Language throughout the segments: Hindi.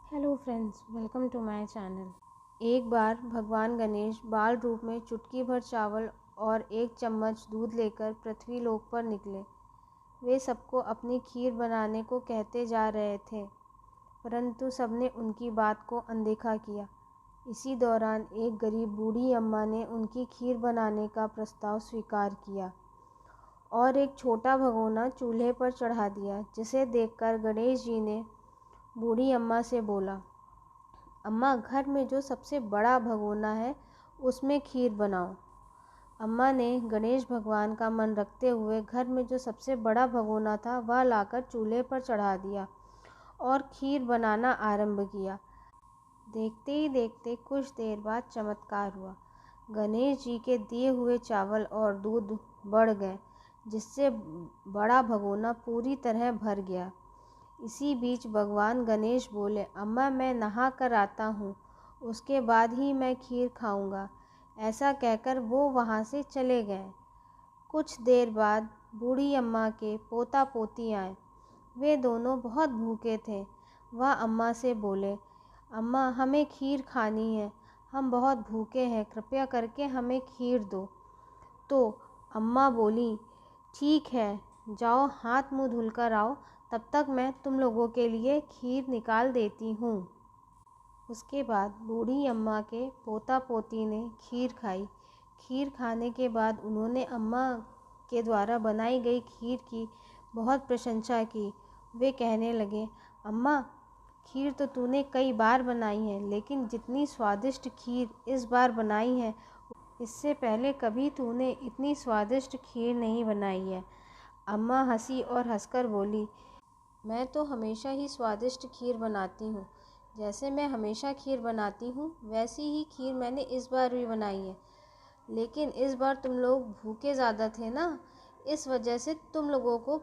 Hello friends, welcome to my channel. एक बार भगवान गणेश बाल रूप में चुटकी भर चावल और एक चम्मच दूध लेकर पृथ्वी लोक पर निकले। वे सबको अपनी खीर बनाने को कहते जा रहे थे, परंतु सबने उनकी बात को अनदेखा किया। इसी दौरान एक गरीब बूढ़ी अम्मा ने उनकी खीर बनाने का प्रस्ताव स्वीकार किया और एक छोटा भगोना चूल्हे पर चढ़ा दिया, जिसे देखकर गणेश जी ने बूढ़ी अम्मा से बोला, अम्मा घर में जो सबसे बड़ा भगोना है उसमें खीर बनाओ। अम्मा ने गणेश भगवान का मन रखते हुए घर में जो सबसे बड़ा भगोना था वह लाकर चूल्हे पर चढ़ा दिया और खीर बनाना आरंभ किया। देखते ही देखते कुछ देर बाद चमत्कार हुआ। गणेश जी के दिए हुए चावल और दूध बढ़ गए, जिससे बड़ा भगोना पूरी तरह भर गया। इसी बीच भगवान गणेश बोले, अम्मा मैं नहा कर आता हूँ, उसके बाद ही मैं खीर खाऊंगा। ऐसा कहकर वो वहाँ से चले गए। कुछ देर बाद बूढ़ी अम्मा के पोता पोती आए। वे दोनों बहुत भूखे थे। वह अम्मा से बोले, अम्मा हमें खीर खानी है, हम बहुत भूखे हैं, कृपया करके हमें खीर दो। तो अम्मा बोली, ठीक है, जाओ हाथ मुँह धुलकर आओ, तब तक मैं तुम लोगों के लिए खीर निकाल देती हूँ। उसके बाद बूढ़ी अम्मा के पोता पोती ने खीर खाई। खीर खाने के बाद उन्होंने अम्मा के द्वारा बनाई गई खीर की बहुत प्रशंसा की। वे कहने लगे, अम्मा खीर तो तूने कई बार बनाई है, लेकिन जितनी स्वादिष्ट खीर इस बार बनाई है, इससे पहले कभी तूने इतनी स्वादिष्ट खीर नहीं बनाई है। अम्मा हंसी और हंसकर बोली, मैं तो हमेशा ही स्वादिष्ट खीर बनाती हूँ। जैसे मैं हमेशा खीर बनाती हूँ, वैसी ही खीर मैंने इस बार भी बनाई है। लेकिन इस बार तुम लोग भूखे ज़्यादा थे ना, इस वजह से तुम लोगों को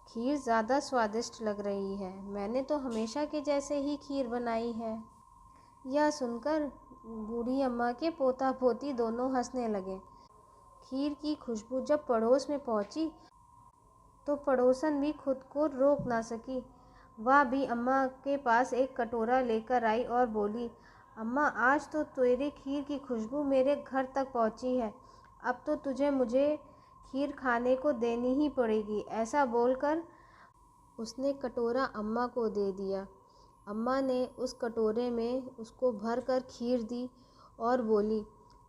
खीर ज़्यादा स्वादिष्ट लग रही है। मैंने तो हमेशा के जैसे ही खीर बनाई है। यह सुनकर बूढ़ी अम्मा के पोता पोती दोनों हंसने लगे। खीर की खुशबू जब पड़ोस में पहुंची तो पड़ोसन भी खुद को रोक ना सकी। वह भी अम्मा के पास एक कटोरा लेकर आई और बोली, अम्मा आज तो तेरे खीर की खुशबू मेरे घर तक पहुंची है, अब तो तुझे मुझे खीर खाने को देनी ही पड़ेगी। ऐसा बोलकर उसने कटोरा अम्मा को दे दिया। अम्मा ने उस कटोरे में उसको भर कर खीर दी और बोली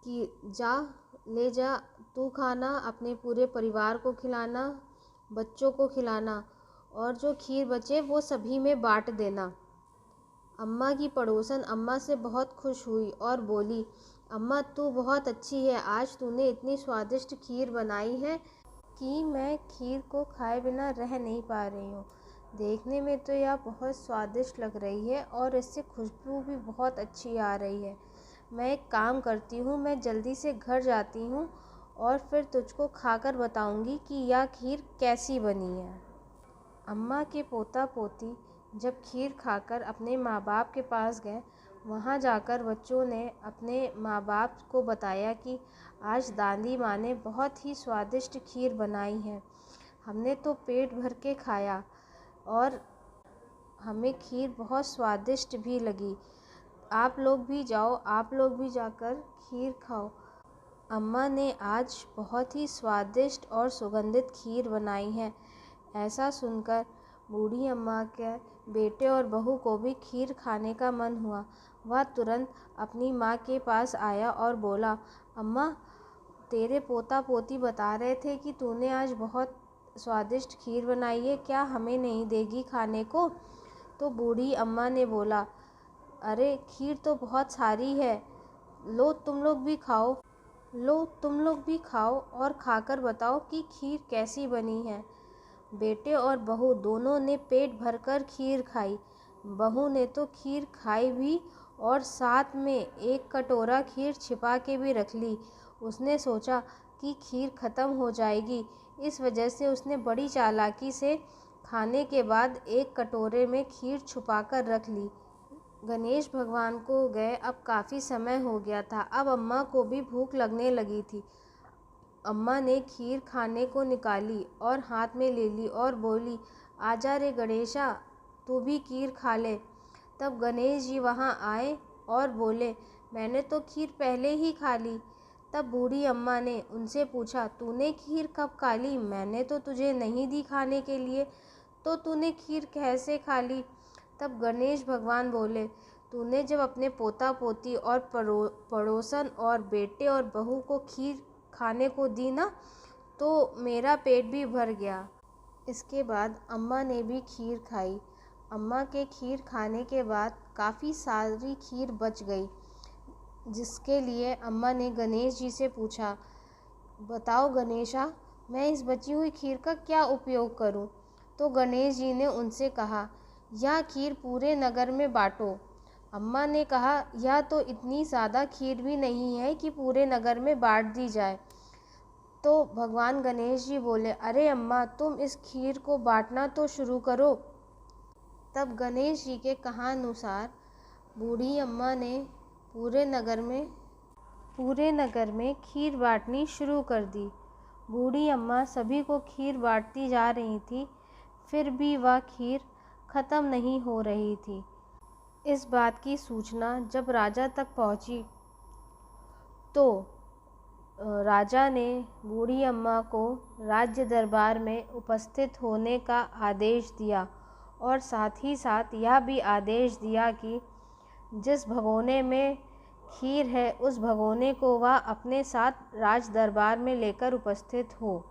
कि जा, ले जा, तू खाना, अपने पूरे परिवार को खिलाना, बच्चों को खिलाना, और जो खीर बचे वो सभी में बांट देना। अम्मा की पड़ोसन अम्मा से बहुत खुश हुई और बोली, अम्मा तू बहुत अच्छी है, आज तूने इतनी स्वादिष्ट खीर बनाई है कि मैं खीर को खाए बिना रह नहीं पा रही हूँ। देखने में तो यह बहुत स्वादिष्ट लग रही है और इससे खुशबू भी बहुत अच्छी आ रही है। मैं एक काम करती हूँ, मैं जल्दी से घर जाती हूँ और फिर तुझको खाकर बताऊँगी कि यह खीर कैसी बनी है। अम्मा के पोता पोती जब खीर खाकर अपने माँ बाप के पास गए, वहाँ जाकर बच्चों ने अपने माँ बाप को बताया कि आज दादी माँ ने बहुत ही स्वादिष्ट खीर बनाई है। हमने तो पेट भर के खाया और हमें खीर बहुत स्वादिष्ट भी लगी। आप लोग भी जाओ, आप लोग भी जाकर खीर खाओ। अम्मा ने आज बहुत ही स्वादिष्ट और सुगंधित खीर बनाई है। ऐसा सुनकर बूढ़ी अम्मा के बेटे और बहू को भी खीर खाने का मन हुआ। वह तुरंत अपनी माँ के पास आया और बोला, अम्मा तेरे पोता पोती बता रहे थे कि तूने आज बहुत स्वादिष्ट खीर बनाई है, क्या हमें नहीं देगी खाने को? तो बूढ़ी अम्मा ने बोला, अरे खीर तो बहुत सारी है, लो तुम लोग भी खाओ, लो तुम लोग भी खाओ और खाकर बताओ कि खीर कैसी बनी है। बेटे और बहू दोनों ने पेट भरकर खीर खाई। बहू ने तो खीर खाई भी और साथ में एक कटोरा खीर छिपा के भी रख ली। उसने सोचा कि खीर ख़त्म हो जाएगी, इस वजह से उसने बड़ी चालाकी से खाने के बाद एक कटोरे में खीर छुपा कर रख ली। गणेश भगवान को गए अब काफ़ी समय हो गया था। अब अम्मा को भी भूख लगने लगी थी। अम्मा ने खीर खाने को निकाली और हाथ में ले ली और बोली, आजा रे गणेशा, तू भी खीर खा ले। तब गणेश जी वहाँ आए और बोले, मैंने तो खीर पहले ही खा ली। तब बूढ़ी अम्मा ने उनसे पूछा, तूने खीर कब खा ली? मैंने तो तुझे नहीं दी खाने के लिए, तो तूने खीर कैसे खा ली? तब गणेश भगवान बोले, तूने जब अपने पोता पोती और पड़ोसन और बेटे और बहू को खीर खाने को दी ना, तो मेरा पेट भी भर गया। इसके बाद अम्मा ने भी खीर खाई। अम्मा के खीर खाने के बाद काफ़ी सारी खीर बच गई, जिसके लिए अम्मा ने गणेश जी से पूछा, बताओ गणेशा, मैं इस बची हुई खीर का क्या उपयोग करूं? तो गणेश जी ने उनसे कहा, यह खीर पूरे नगर में बांटो। अम्मा ने कहा, यह तो इतनी ज़्यादा खीर भी नहीं है कि पूरे नगर में बांट दी जाए। तो भगवान गणेश जी बोले, अरे अम्मा, तुम इस खीर को बांटना तो शुरू करो। तब गणेश जी के कहानुसार बूढ़ी अम्मा ने पूरे नगर में खीर बांटनी शुरू कर दी। बूढ़ी अम्मा सभी को खीर बांटती जा रही थी, फिर भी वह खीर ख़त्म नहीं हो रही थी। इस बात की सूचना जब राजा तक पहुंची, तो राजा ने बूढ़ी अम्मा को राज्य दरबार में उपस्थित होने का आदेश दिया और साथ ही साथ यह भी आदेश दिया कि जिस भगोने में खीर है, उस भगोने को वह अपने साथ राज दरबार में लेकर उपस्थित हो।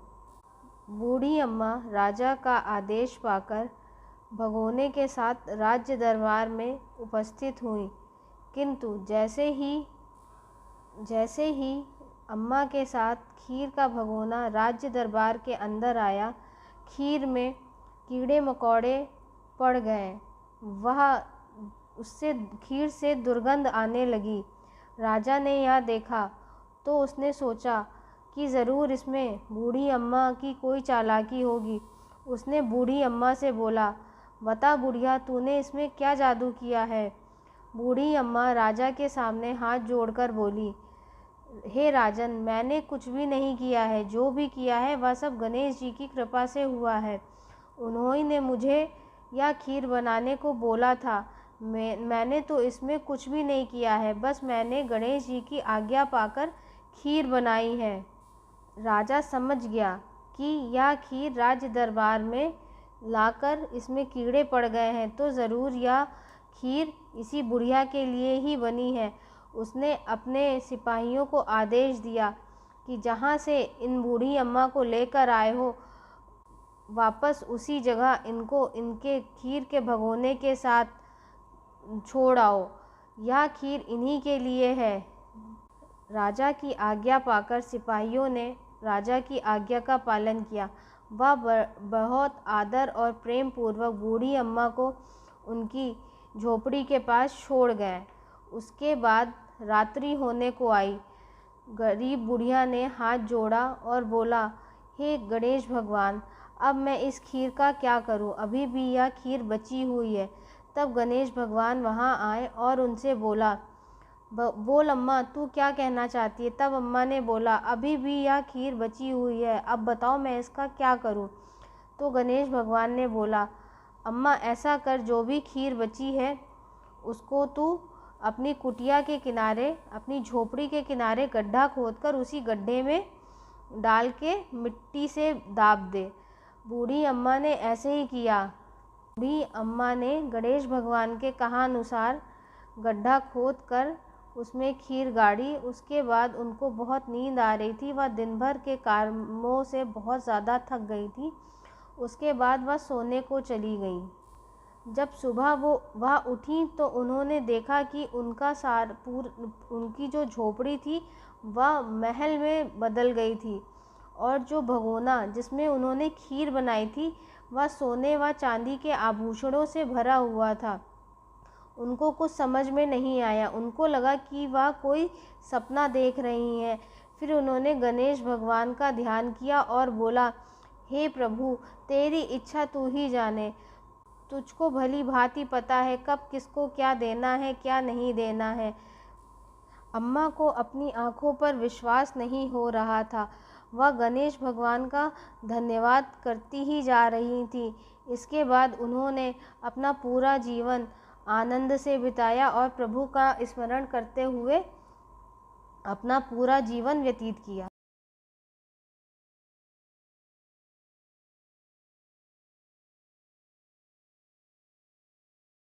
बूढ़ी अम्मा राजा का आदेश पाकर भगोने के साथ राज्य दरबार में उपस्थित हुई, किंतु जैसे ही अम्मा के साथ खीर का भगोना राज्य दरबार के अंदर आया, खीर में कीड़े मकोड़े पड़ गए। उससे खीर से दुर्गंध आने लगी। राजा ने यह देखा तो उसने सोचा कि ज़रूर इसमें बूढ़ी अम्मा की कोई चालाकी होगी। उसने बूढ़ी अम्मा से बोला, बता बुढ़िया, तूने इसमें क्या जादू किया है? बूढ़ी अम्मा राजा के सामने हाथ जोड़कर बोली, हे राजन, मैंने कुछ भी नहीं किया है। जो भी किया है वह सब गणेश जी की कृपा से हुआ है। उन्होंने मुझे यह खीर बनाने को बोला था। मैंने तो इसमें कुछ भी नहीं किया है, बस मैंने गणेश जी की आज्ञा पाकर खीर बनाई है। राजा समझ गया कि यह खीर राज्य दरबार में लाकर इसमें कीड़े पड़ गए हैं, तो ज़रूर यह खीर इसी बुढ़िया के लिए ही बनी है। उसने अपने सिपाहियों को आदेश दिया कि जहाँ से इन बूढ़ी अम्मा को लेकर आए हो, वापस उसी जगह इनको इनके खीर के भगोने के साथ छोड़ आओ। यह खीर इन्हीं के लिए है। राजा की आज्ञा पाकर सिपाहियों ने राजा की आज्ञा का पालन किया। वह बहुत आदर और प्रेम पूर्वक बूढ़ी अम्मा को उनकी झोपड़ी के पास छोड़ गए। उसके बाद रात्रि होने को आई। गरीब बुढ़िया ने हाथ जोड़ा और बोला, हे गणेश भगवान, अब मैं इस खीर का क्या करूं? अभी भी यह खीर बची हुई है। तब गणेश भगवान वहां आए और उनसे बोला, बोल अम्मा, तू क्या कहना चाहती है? तब अम्मा ने बोला, अभी भी यह खीर बची हुई है, अब बताओ मैं इसका क्या करूं? तो गणेश भगवान ने बोला, अम्मा ऐसा कर, जो भी खीर बची है उसको तू अपनी कुटिया के किनारे, अपनी झोपड़ी के किनारे गड्ढा खोदकर उसी गड्ढे में डाल के मिट्टी से दाब दे। बूढ़ी अम्मा ने ऐसे ही किया। बूढ़ी अम्मा ने गणेश भगवान के कहानुसार गड्ढा खोदकर उसमें खीर गाड़ी। उसके बाद उनको बहुत नींद आ रही थी। वह दिन भर के कामों से बहुत ज़्यादा थक गई थी। उसके बाद वह सोने को चली गई। जब सुबह वह उठी तो उन्होंने देखा कि उनकी जो झोपड़ी थी वह महल में बदल गई थी, और जो भगोना जिसमें उन्होंने खीर बनाई थी वह सोने व चांदी के आभूषणों से भरा हुआ था। उनको कुछ समझ में नहीं आया। उनको लगा कि वह कोई सपना देख रही हैं। फिर उन्होंने गणेश भगवान का ध्यान किया और बोला, हे प्रभु, तेरी इच्छा तू ही जाने। तुझको भली भांति पता है कब किसको क्या देना है, क्या नहीं देना है। अम्मा को अपनी आंखों पर विश्वास नहीं हो रहा था। वह गणेश भगवान का धन्यवाद करती ही जा रही थी। इसके बाद उन्होंने अपना पूरा जीवन आनंद से बिताया और प्रभु का स्मरण करते हुए अपना पूरा जीवन व्यतीत किया।